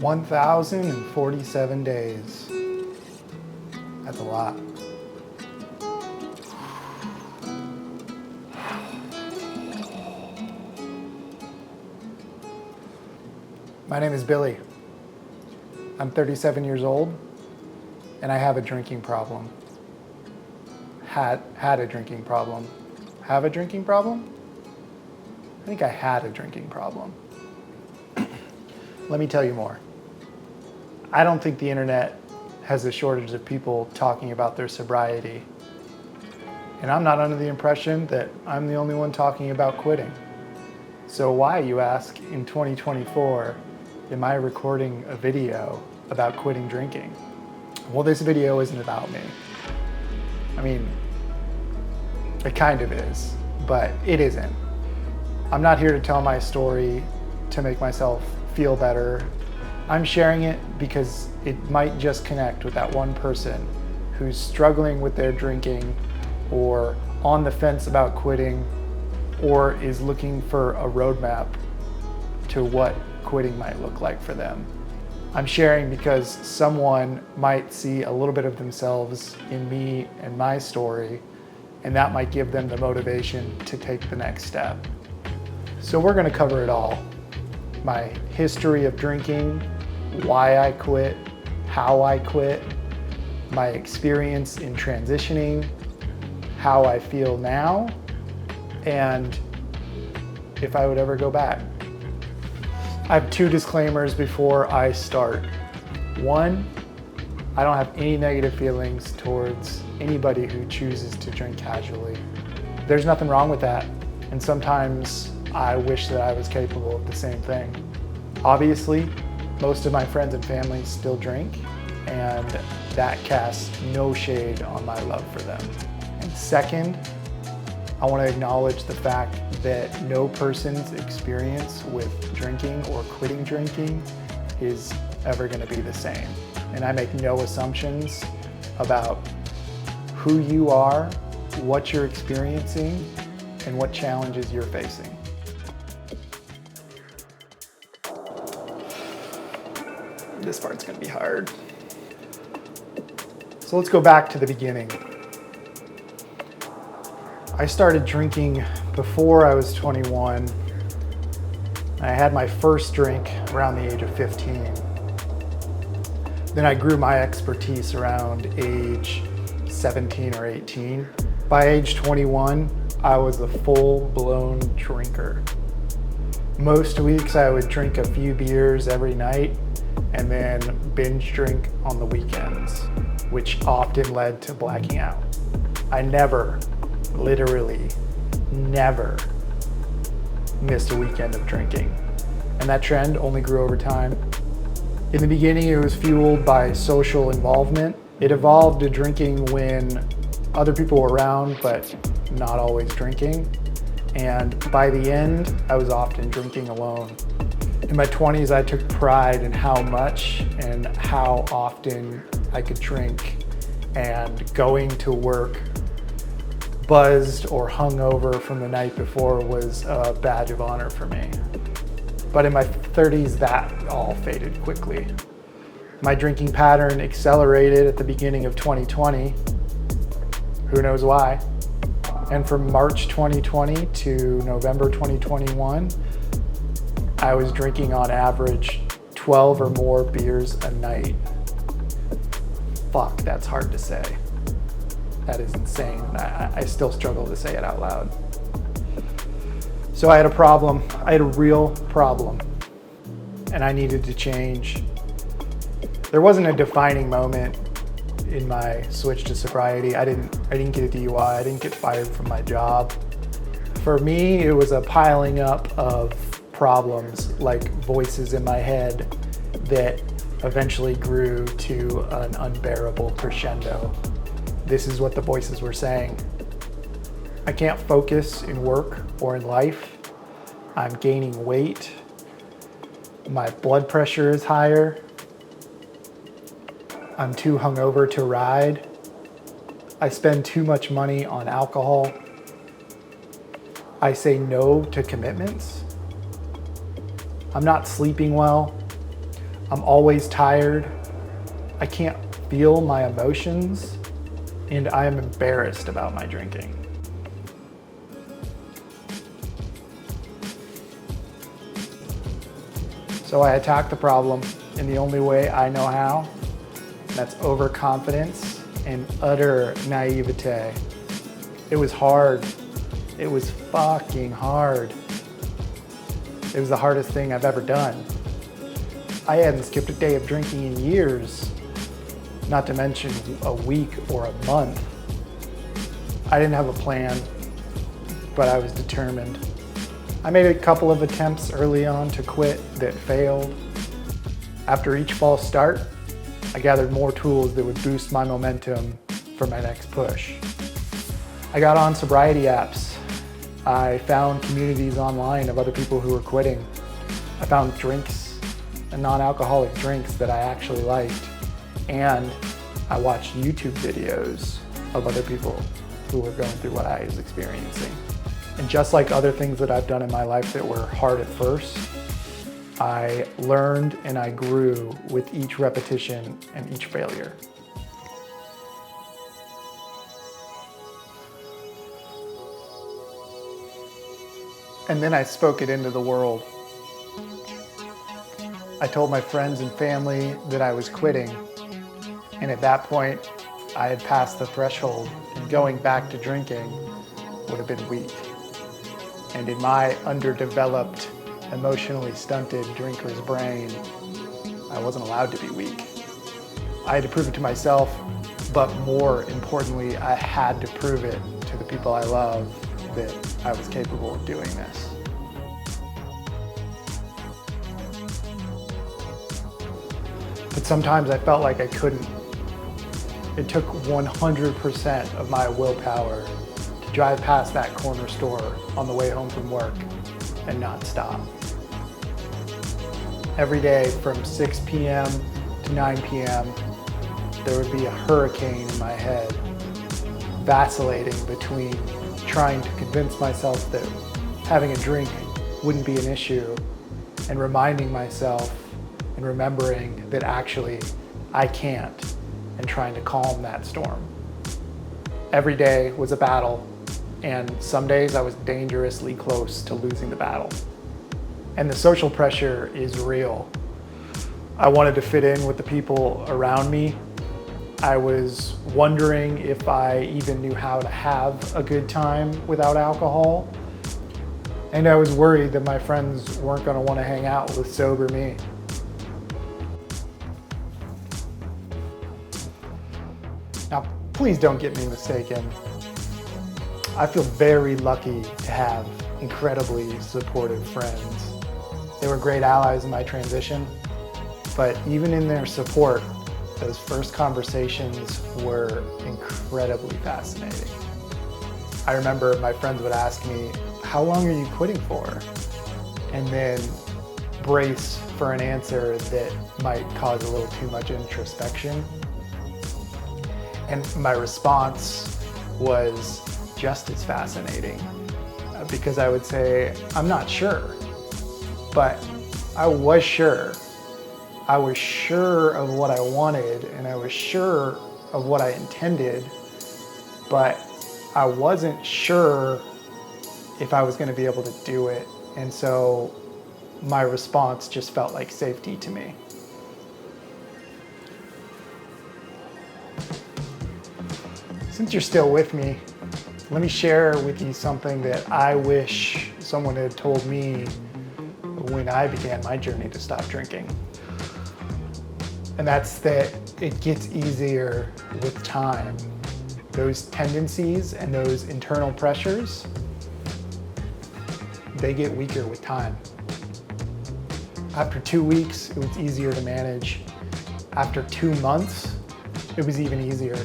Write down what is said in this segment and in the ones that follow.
1,047 days. That's a lot. My name is Billy. I'm 37 years old, and I have a drinking problem. Had a drinking problem. Have a drinking problem? I think I had a drinking problem. Let me tell you more. I don't think the internet has a shortage of people talking about their sobriety. And I'm not under the impression that I'm the only one talking about quitting. So why, you ask, in 2024, am I recording a video about quitting drinking? Well, this video isn't about me. I mean, it kind of is, but it isn't. I'm not here to tell my story to make myself feel better. I'm sharing it because it might just connect with that one person who's struggling with their drinking, or on the fence about quitting, or is looking for a roadmap to what quitting might look like for them. I'm sharing because someone might see a little bit of themselves in me and my story, and that might give them the motivation to take the next step. So we're going to cover it all. My history of drinking, why I quit, how I quit, my experience in transitioning, how I feel now, and if I would ever go back. I have two disclaimers before I start. One, I don't have any negative feelings towards anybody who chooses to drink casually. There's nothing wrong with that, and sometimes I wish that I was capable of the same thing. Obviously, most of my friends and family still drink, and that casts no shade on my love for them. And second, I want to acknowledge the fact that no person's experience with drinking or quitting drinking is ever going to be the same. And I make no assumptions about who you are, what you're experiencing, and what challenges you're facing. This part's going to be hard. So let's go back to the beginning. I started drinking before I was 21. I had my first drink around the age of 15. Then I grew my expertise around age 17 or 18. By age 21, I was a full-blown drinker. Most weeks I would drink a few beers every night and then binge drink on the weekends, which often led to blacking out. I never, literally never missed a weekend of drinking. And that trend only grew over time. In the beginning, it was fueled by social involvement. It evolved to drinking when other people were around, but not always drinking. And by the end, I was often drinking alone. In my 20s, I took pride in how much and how often I could drink, and going to work buzzed or hungover from the night before was a badge of honor for me. But in my 30s, that all faded quickly. My drinking pattern accelerated at the beginning of 2020. Who knows why? And from March 2020 to November 2021, I was drinking on average 12 or more beers a night. Fuck, that's hard to say. That is insane. I still struggle to say it out loud. So I had a problem. I had a real problem, and I needed to change. There wasn't a defining moment in my switch to sobriety. I didn't get a DUI. I didn't get fired from my job. For me, it was a piling up of problems, like voices in my head, that eventually grew to an unbearable crescendo. This is what the voices were saying. I can't focus in work or in life. I'm gaining weight. My blood pressure is higher. I'm too hungover to ride. I spend too much money on alcohol. I say no to commitments. I'm not sleeping well. I'm always tired. I can't feel my emotions, and I am embarrassed about my drinking. So I attack the problem in the only way I know how. That's overconfidence and utter naivete. It was hard. It was fucking hard. It was the hardest thing I've ever done. I hadn't skipped a day of drinking in years, not to mention a week or a month. I didn't have a plan, but I was determined. I made a couple of attempts early on to quit that failed. After each false start, I gathered more tools that would boost my momentum for my next push. I got on sobriety apps. I found communities online of other people who were quitting. I found drinks and non-alcoholic drinks that I actually liked. And I watched YouTube videos of other people who were going through what I was experiencing. And just like other things that I've done in my life that were hard at first, I learned and I grew with each repetition and each failure. And then I spoke it into the world. I told my friends and family that I was quitting. And at that point, I had passed the threshold, and going back to drinking would have been weak. And in my underdeveloped, emotionally stunted drinker's brain, I wasn't allowed to be weak. I had to prove it to myself, but more importantly, I had to prove it to the people I love that I was capable of doing this. But sometimes I felt like I couldn't. It took 100% of my willpower to drive past that corner store on the way home from work and not stop. Every day from 6 p.m. to 9 p.m., there would be a hurricane in my head, vacillating between trying to convince myself that having a drink wouldn't be an issue and reminding myself and remembering that actually I can't, and trying to calm that storm. Every day was a battle, and some days I was dangerously close to losing the battle. And the social pressure is real. I wanted to fit in with the people around me. I was wondering if I even knew how to have a good time without alcohol. And I was worried that my friends weren't gonna wanna hang out with sober me. Now, please don't get me mistaken. I feel very lucky to have incredibly supportive friends. They were great allies in my transition, but even in their support, those first conversations were incredibly fascinating. I remember my friends would ask me, "How long are you quitting for?" And then brace for an answer that might cause a little too much introspection. And my response was just as fascinating because I would say, "I'm not sure," but I was sure. I was sure of what I wanted and I was sure of what I intended, but I wasn't sure if I was going to be able to do it. And so my response just felt like safety to me. Since you're still with me, let me share with you something that I wish someone had told me when I began my journey to stop drinking. And that's that it gets easier with time. Those tendencies and those internal pressures, they get weaker with time. After 2 weeks, it was easier to manage. After 2 months, it was even easier.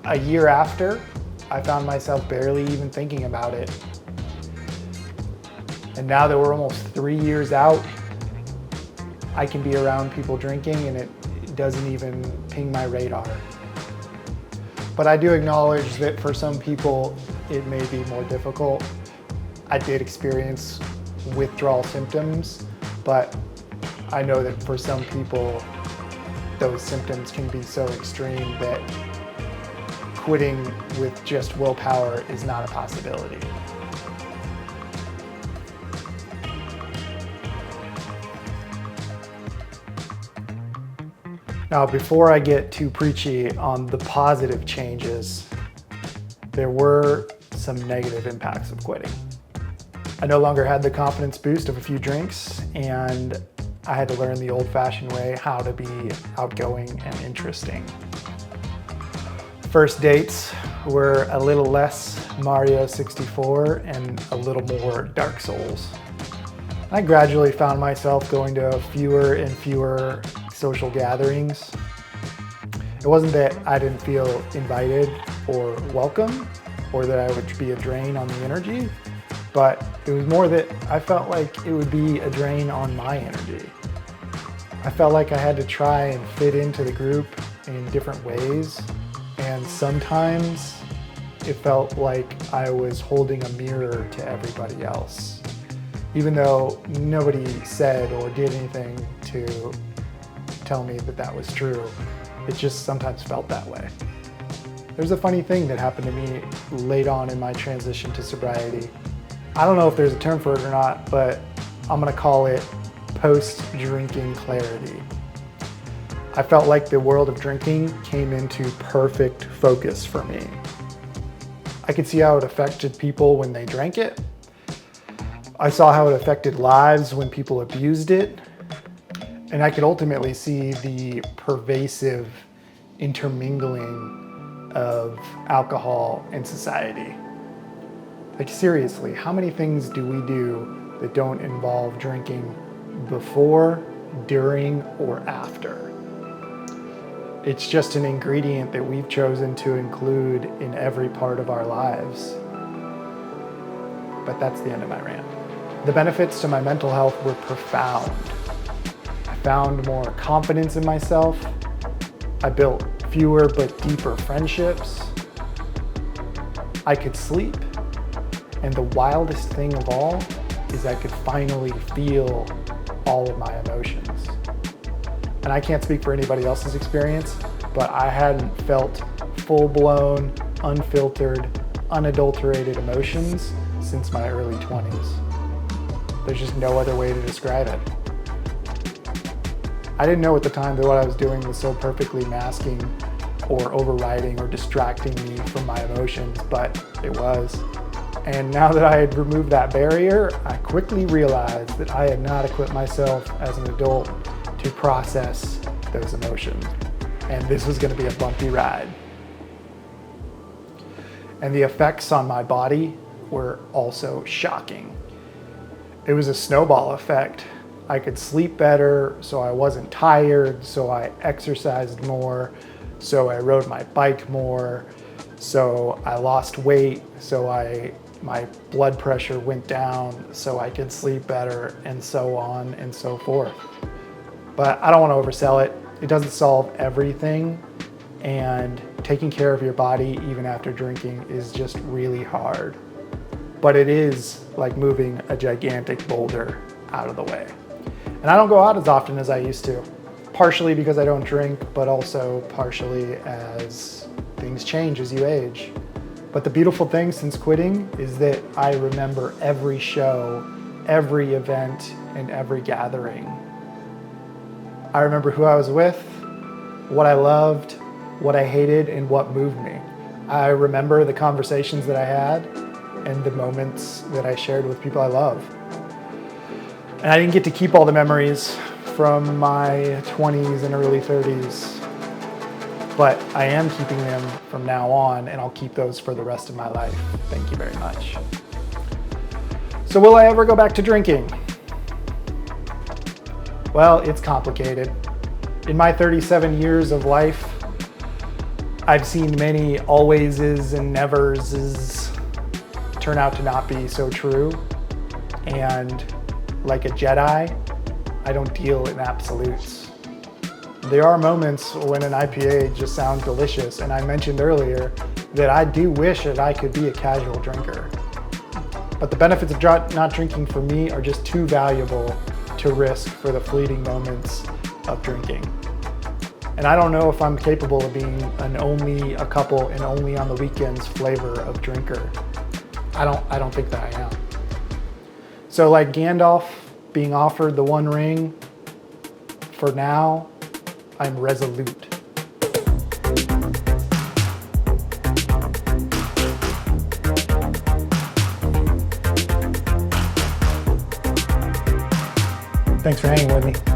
A year after, I found myself barely even thinking about it. And now that we're almost 3 years out, I can be around people drinking and it doesn't even ping my radar. But I do acknowledge that for some people, it may be more difficult. I did experience withdrawal symptoms, but I know that for some people, those symptoms can be so extreme that quitting with just willpower is not a possibility. Now, before I get too preachy on the positive changes, there were some negative impacts of quitting. I no longer had the confidence boost of a few drinks, and I had to learn the old-fashioned way how to be outgoing and interesting. First dates were a little less Mario 64 and a little more Dark Souls. I gradually found myself going to fewer and fewer social gatherings. It wasn't that I didn't feel invited or welcome, or that I would be a drain on the energy, but it was more that I felt like it would be a drain on my energy. I felt like I had to try and fit into the group in different ways, and sometimes it felt like I was holding a mirror to everybody else. Even though nobody said or did anything to tell me that that was true, it just sometimes felt that way. There's a funny thing that happened to me late on in my transition to sobriety. I don't know if there's a term for it or not, but I'm gonna call it post-drinking clarity. I felt like the world of drinking came into perfect focus for me. I could see how it affected people when they drank it. I saw how it affected lives when people abused it. And I could ultimately see the pervasive intermingling of alcohol in society. Like, seriously, how many things do we do that don't involve drinking before, during, or after? It's just an ingredient that we've chosen to include in every part of our lives. But that's the end of my rant. The benefits to my mental health were profound. I found more confidence in myself. I built fewer but deeper friendships. I could sleep. And the wildest thing of all is I could finally feel all of my emotions. And I can't speak for anybody else's experience, but I hadn't felt full-blown, unfiltered, unadulterated emotions since my early 20s. There's just no other way to describe it. I didn't know at the time that what I was doing was so perfectly masking or overriding or distracting me from my emotions, but it was. And now that I had removed that barrier, I quickly realized that I had not equipped myself as an adult to process those emotions. And this was going to be a bumpy ride. And the effects on my body were also shocking. It was a snowball effect. I could sleep better, so I wasn't tired, so I exercised more, so I rode my bike more, so I lost weight, so my blood pressure went down, so I could sleep better, and so on and so forth. But I don't want to oversell it. It doesn't solve everything, and taking care of your body even after drinking is just really hard. But it is like moving a gigantic boulder out of the way. And I don't go out as often as I used to, partially because I don't drink, but also partially as things change as you age. But the beautiful thing since quitting is that I remember every show, every event, and every gathering. I remember who I was with, what I loved, what I hated, and what moved me. I remember the conversations that I had and the moments that I shared with people I love. And I didn't get to keep all the memories from my 20s and early 30s, but I am keeping them from now on, and I'll keep those for the rest of my life. Thank you very much. So will I ever go back to drinking? Well, it's complicated. In my 37 years of life, I've seen many alwayses and neverses turn out to not be so true. And like a Jedi, I don't deal in absolutes. There are moments when an IPA just sounds delicious, and I mentioned earlier that I do wish that I could be a casual drinker. But the benefits of not drinking for me are just too valuable to risk for the fleeting moments of drinking. And I don't know if I'm capable of being an only a couple and only on the weekends flavor of drinker. I don't think that I am. So like Gandalf being offered the One Ring, for now, I'm resolute. Thanks for hanging with me.